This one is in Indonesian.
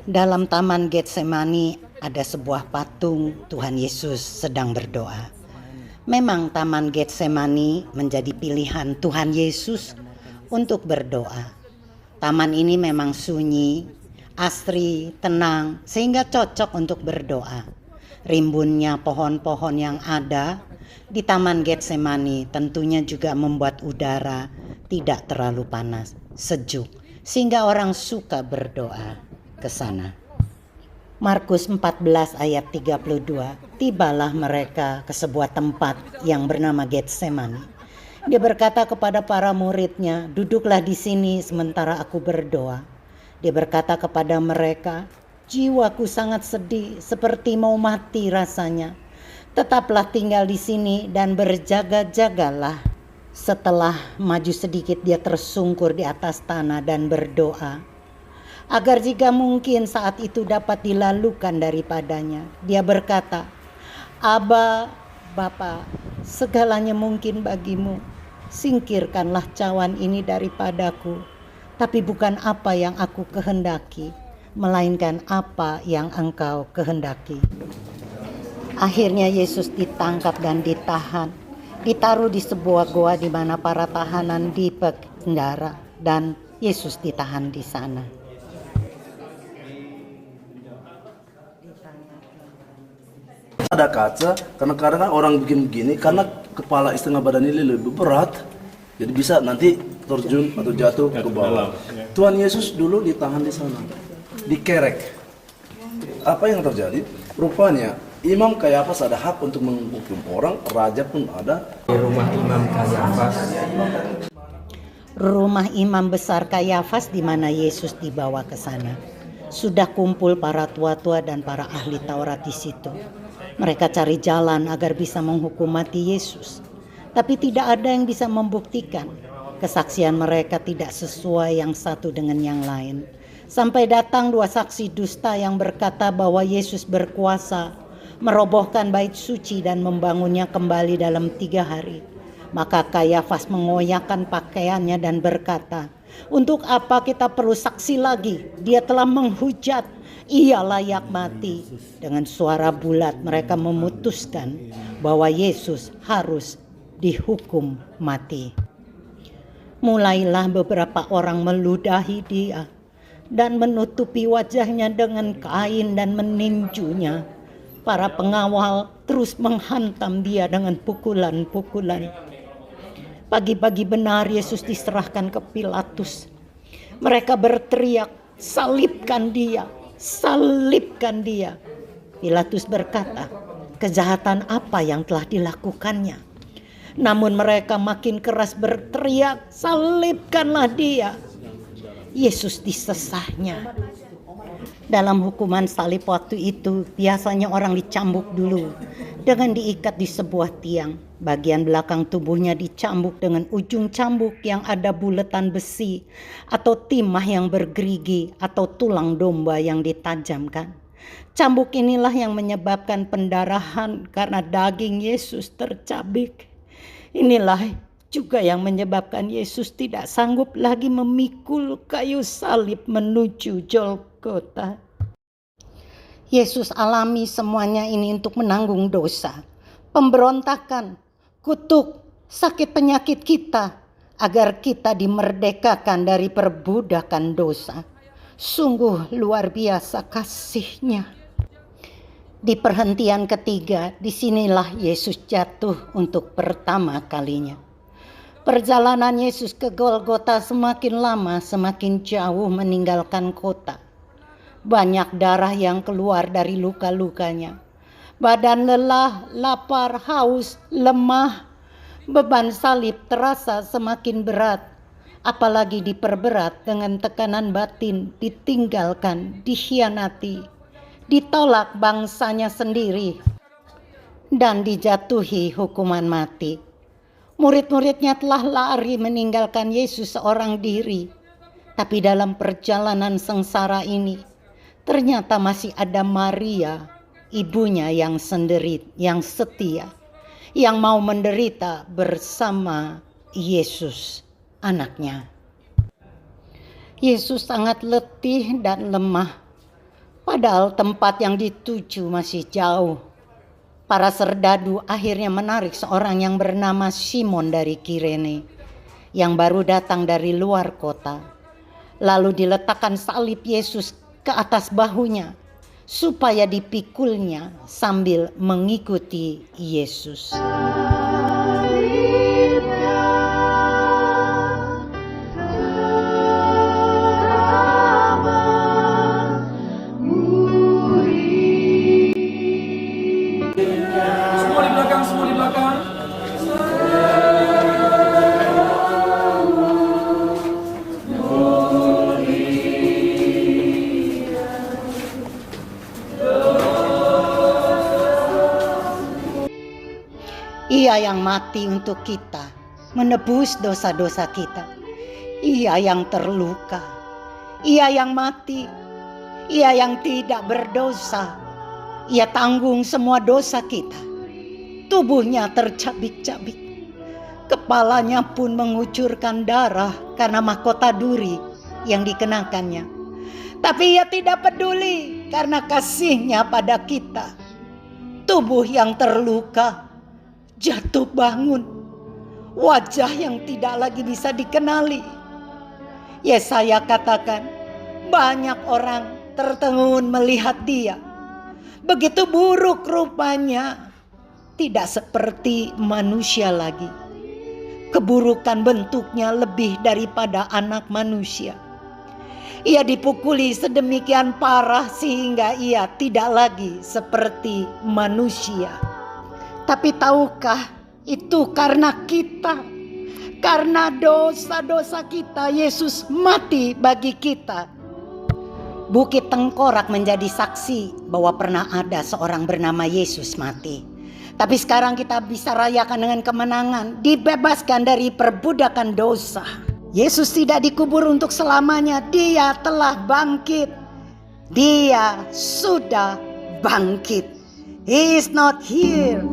Dalam Taman Getsemani ada sebuah patung Tuhan Yesus sedang berdoa. Memang Taman Getsemani menjadi pilihan Tuhan Yesus untuk berdoa. Taman ini memang sunyi, asri, tenang, sehingga cocok untuk berdoa. Rimbunnya pohon-pohon yang ada di Taman Getsemani tentunya juga membuat udara tidak terlalu panas, sejuk, sehingga orang suka berdoa ke sana. Markus 14 ayat 32, tibalah mereka ke sebuah tempat yang bernama Getsemani. Dia berkata kepada para muridnya, duduklah di sini sementara aku berdoa. Dia berkata kepada mereka, jiwaku sangat sedih seperti mau mati rasanya. Tetaplah tinggal di sini dan berjaga-jagalah. Setelah maju sedikit dia tersungkur di atas tanah dan berdoa, agar jika mungkin saat itu dapat dilalukan daripadanya. Dia berkata, Aba, Bapa, segalanya mungkin bagimu. Singkirkanlah cawan ini daripadaku. Tapi bukan apa yang aku kehendaki, melainkan apa yang Engkau kehendaki. Akhirnya Yesus ditangkap dan ditahan. Ditaruh di sebuah goa di mana para tahanan dipenjara. Dan Yesus ditahan di sana. Ada kaca, karena kadang kan orang bikin begini karena kepala setengah badan ini lebih berat, jadi bisa nanti terjun atau jatuh ke bawah. Tuhan Yesus dulu ditahan di sana, dikerek. Apa yang terjadi? Rupanya Imam Kayafas ada hak untuk menghukum orang, raja pun ada. Di rumah Imam Kayafas. Rumah imam besar Kayafas di mana Yesus dibawa ke sana. Sudah kumpul para tua-tua dan para ahli Taurat di situ. Mereka cari jalan agar bisa menghukum mati Yesus. Tapi tidak ada yang bisa membuktikan. Kesaksian mereka tidak sesuai yang satu dengan yang lain. Sampai datang dua saksi dusta yang berkata bahwa Yesus berkuasa merobohkan bait suci dan membangunnya kembali dalam 3 hari. Maka Kayafas mengoyakkan pakaiannya dan berkata, untuk apa kita perlu saksi lagi? Dia telah menghujat, ia layak mati. Dengan suara bulat mereka memutuskan bahwa Yesus harus dihukum mati. Mulailah beberapa orang meludahi dia dan menutupi wajahnya dengan kain dan meninjunya. Para pengawal terus menghantam dia dengan pukulan-pukulan. Pagi-pagi benar Yesus diserahkan ke Pilatus. Mereka berteriak, salibkan dia, salibkan dia. Pilatus berkata, kejahatan apa yang telah dilakukannya? Namun mereka makin keras berteriak, salibkanlah dia. Yesus disesahnya. Dalam hukuman salib waktu itu, biasanya orang dicambuk dulu dengan diikat di sebuah tiang. Bagian belakang tubuhnya dicambuk dengan ujung cambuk yang ada buletan besi atau timah yang bergerigi atau tulang domba yang ditajamkan. Cambuk inilah yang menyebabkan pendarahan karena daging Yesus tercabik. Inilah juga yang menyebabkan Yesus tidak sanggup lagi memikul kayu salib menuju Golgota. Yesus alami semuanya ini untuk menanggung dosa, pemberontakan, kutuk, sakit penyakit kita, agar kita dimerdekakan dari perbudakan dosa. Sungguh luar biasa kasih-Nya. Di perhentian ketiga, disinilah Yesus jatuh untuk pertama kalinya. Perjalanan Yesus ke Golgota semakin lama, semakin jauh meninggalkan kota. Banyak darah yang keluar dari luka-lukanya. Badan lelah, lapar, haus, lemah. Beban salib terasa semakin berat. Apalagi diperberat dengan tekanan batin, ditinggalkan, dikhianati, ditolak bangsanya sendiri, dan dijatuhi hukuman mati. Murid-muridnya telah lari meninggalkan Yesus seorang diri. Tapi dalam perjalanan sengsara ini, ternyata masih ada Maria, ibunya yang senderit, yang setia, yang mau menderita bersama Yesus, anaknya. Yesus sangat letih dan lemah. Padahal tempat yang dituju masih jauh. Para serdadu akhirnya menarik seorang yang bernama Simon dari Kirene, yang baru datang dari luar kota. Lalu diletakkan salib Yesus ke atas bahunya, supaya dipikulnya sambil mengikuti Yesus. Semua di belakang, semua di belakang. Ia yang mati untuk kita, menebus dosa-dosa kita. Ia yang terluka, ia yang mati, ia yang tidak berdosa. Ia tanggung semua dosa kita. Tubuhnya tercabik-cabik, kepalanya pun mengucurkan darah karena mahkota duri yang dikenakannya. Tapi ia tidak peduli karena kasihnya pada kita. Tubuh yang terluka jatuh bangun, wajah yang tidak lagi bisa dikenali. Yesaya katakan, banyak orang tertegun melihat dia. Begitu buruk rupanya, tidak seperti manusia lagi. Keburukan bentuknya lebih daripada anak manusia. Ia dipukuli sedemikian parah sehingga ia tidak lagi seperti manusia. Tapi tahukah itu karena kita, karena dosa-dosa kita, Yesus mati bagi kita. Bukit Tengkorak menjadi saksi bahwa pernah ada seorang bernama Yesus mati. Tapi sekarang kita bisa rayakan dengan kemenangan, dibebaskan dari perbudakan dosa. Yesus tidak dikubur untuk selamanya, dia telah bangkit. Dia sudah bangkit. He is not here